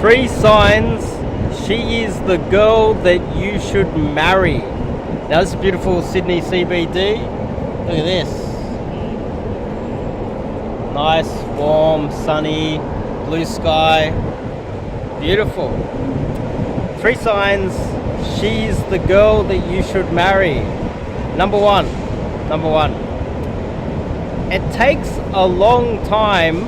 3 signs she is the girl that you should marry. Now this is beautiful Sydney CBD. Look at this. Nice, warm, sunny, blue sky. Beautiful. 3 signs she's the girl that you should marry. Number one. It takes a long time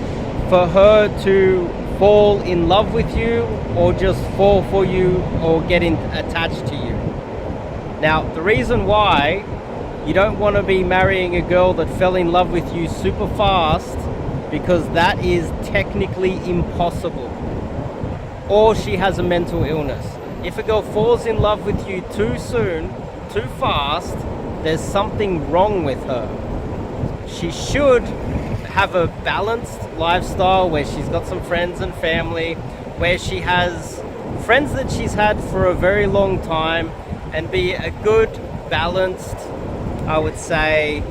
for her to fall in love with you or just fall for you or get attached to you. Now, the reason why you don't want to be marrying a girl that fell in love with you super fast, because that is technically impossible. Or she has a mental illness. If a girl falls in love with you too soon, too fast, there's something wrong with her. She should have a balanced lifestyle where she's got some friends and family, where she has friends that she's had for a very long time, and be a good, balanced, I would say,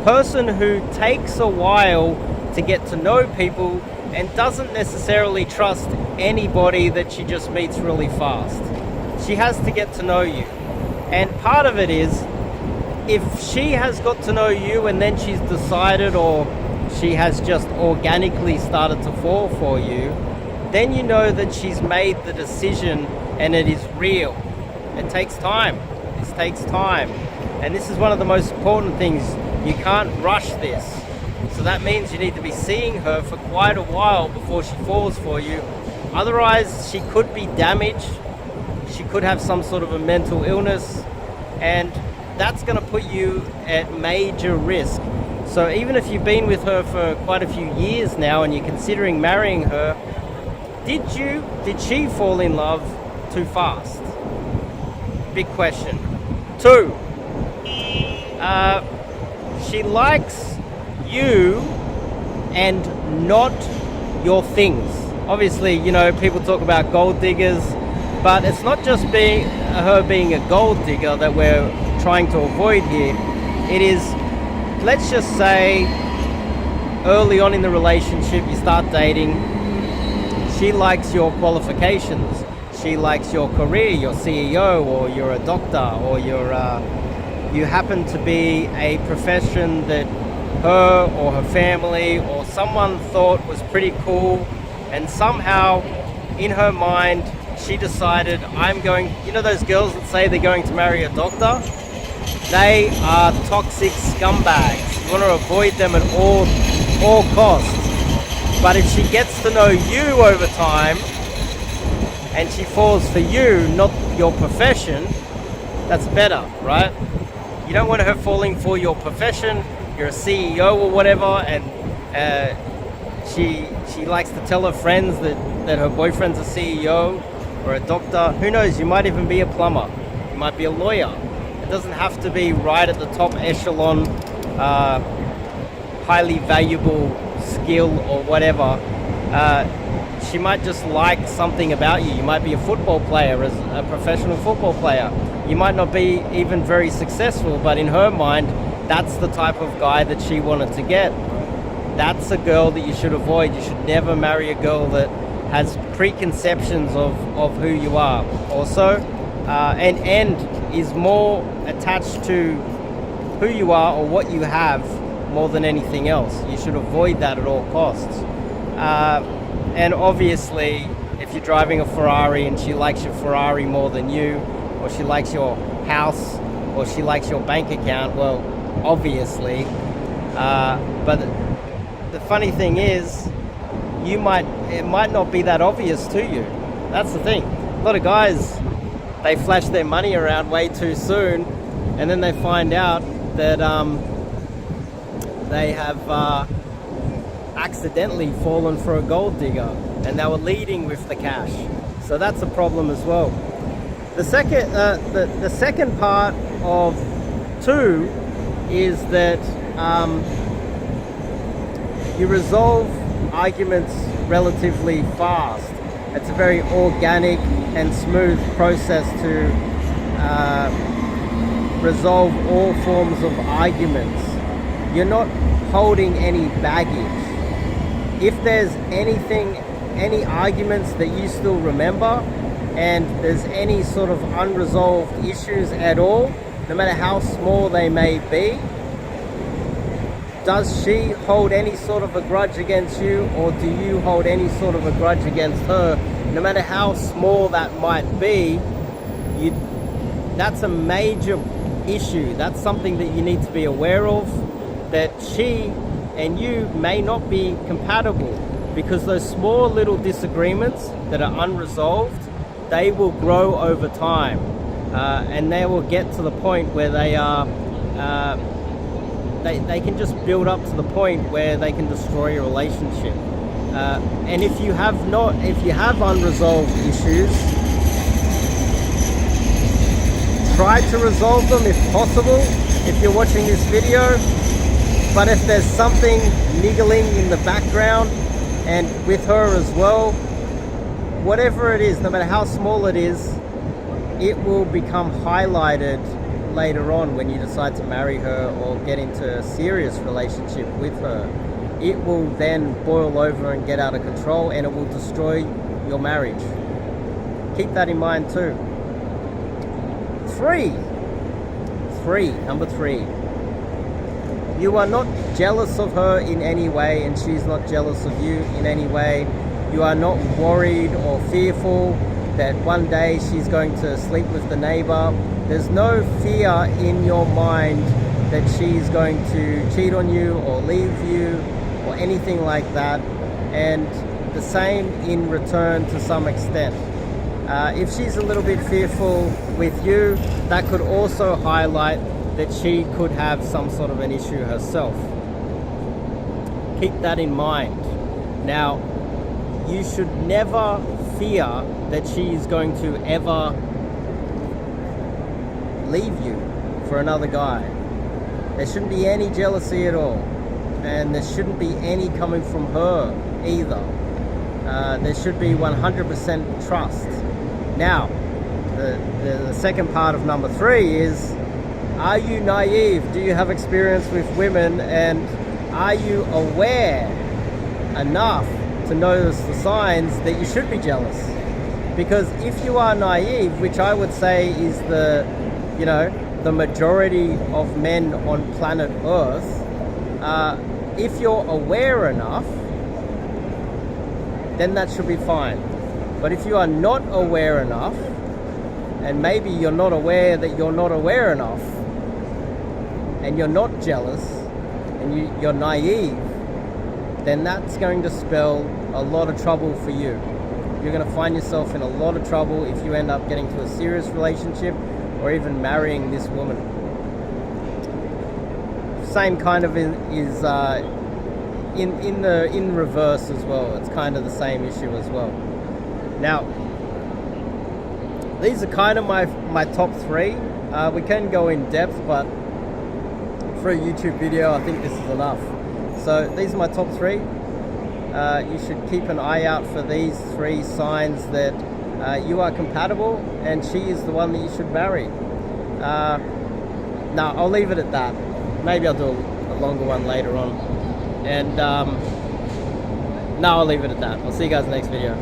person who takes a while to get to know people and doesn't necessarily trust anybody that she just meets really fast. She has to get to know you. And part of it is, if she has got to know you and then she's decided, or she has just organically started to fall for you, then you know that she's made the decision and it is real. It takes time. This takes time. And this is one of the most important things. You can't rush this. So that means you need to be seeing her for quite a while before she falls for you. Otherwise, she could be damaged. She could have some sort of a mental illness, and that's going to put you at major risk. So even if you've been with her for quite a few years now and you're considering marrying her, did she fall in love too fast? Big question. 2, she likes you and not your things. Obviously, you know, people talk about gold diggers, but it's not just her being a gold digger that we're trying to avoid here. It is, let's just say, early on in the relationship, you start dating, she likes your qualifications. She likes your career, you're CEO, or you're a doctor, or you happen to be a profession that her or her family or someone thought was pretty cool, and somehow in her mind she decided, you know those girls that say they're going to marry a doctor? They are toxic scumbags. You want to avoid them at all costs. But if she gets to know you over time and she falls for you, not your profession, that's better, right? You don't want her falling for your profession. You're a CEO or whatever, and she likes to tell her friends that her boyfriend's a CEO or a doctor. Who knows? You might even be a plumber. You might be a lawyer. It doesn't have to be right at the top echelon, highly valuable skill or whatever. She might just like something about you. You might be a football player, as a professional football player. You might not be even very successful, but in her mind, that's the type of guy that she wanted to get. That's a girl that you should avoid. You should never marry a girl that has preconceptions of who you are. Also, and is more attached to who you are or what you have more than anything else. You should avoid that at all costs. And obviously, if you're driving a Ferrari and she likes your Ferrari more than you, or she likes your house, or she likes your bank account, well, obviously. But the funny thing is, it might not be that obvious to you. That's the thing. A lot of guys, they flash their money around way too soon, and then they find out that they have accidentally fallen for a gold digger, and they were leading with the cash. So that's a problem as well. The second part of 2 is that you resolve arguments relatively fast. It's a very organic and smooth process to resolve all forms of arguments. You're not holding any baggage. If there's anything any arguments that you still remember, and there's any sort of unresolved issues at all, no matter how small they may be, does she hold any sort of a grudge against you, or do you hold any sort of a grudge against her? No matter how small that might be, that's a major issue. That's something that you need to be aware of, that she and you may not be compatible, because those small little disagreements that are unresolved, they will grow over time, and they will get to the point where they are they can just build up to the point where they can destroy your relationship. And if you have unresolved issues, try to resolve them if possible, if you're watching this video. But if there's something niggling in the background, and with her as well, whatever it is, no matter how small it is, it will become highlighted later on when you decide to marry her or get into a serious relationship with her. It will then boil over and get out of control, and it will destroy your marriage. Keep that in mind too. Number three. You are not jealous of her in any way, and she's not jealous of you in any way. You are not worried or fearful that one day she's going to sleep with the neighbor. There's no fear in your mind that she's going to cheat on you or leave you or anything like that. And the same in return to some extent. If she's a little bit fearful with you, that could also highlight that she could have some sort of an issue herself. Keep that in mind. Now, you should never fear that she is going to ever leave you for another guy. There shouldn't be any jealousy at all, and there shouldn't be any coming from her either. There should be 100% trust. Now, the second part of number 3 is, are you naive? Do you have experience with women, and are you aware enough to notice the signs that you should be jealous? Because if you are naive, which I would say is the majority of men on planet Earth, if you're aware enough, then that should be fine. But if you are not aware enough, and maybe you're not aware that you're not aware enough, and you're not jealous, and you're naive, then that's going to spell a lot of trouble for you. You're going to find yourself in a lot of trouble if you end up getting to a serious relationship or even marrying this woman. Same kind of is in reverse as well. It's kind of the same issue as well. Now, these are kind of my top 3. We can go in depth, but for a YouTube video, I think this is enough. So these are my top 3. You should keep an eye out for these 3 signs that you are compatible and she is the one that you should marry. Now, I'll leave it at that. Maybe I'll do a longer one later on. And no, I'll leave it at that. I'll see you guys in the next video.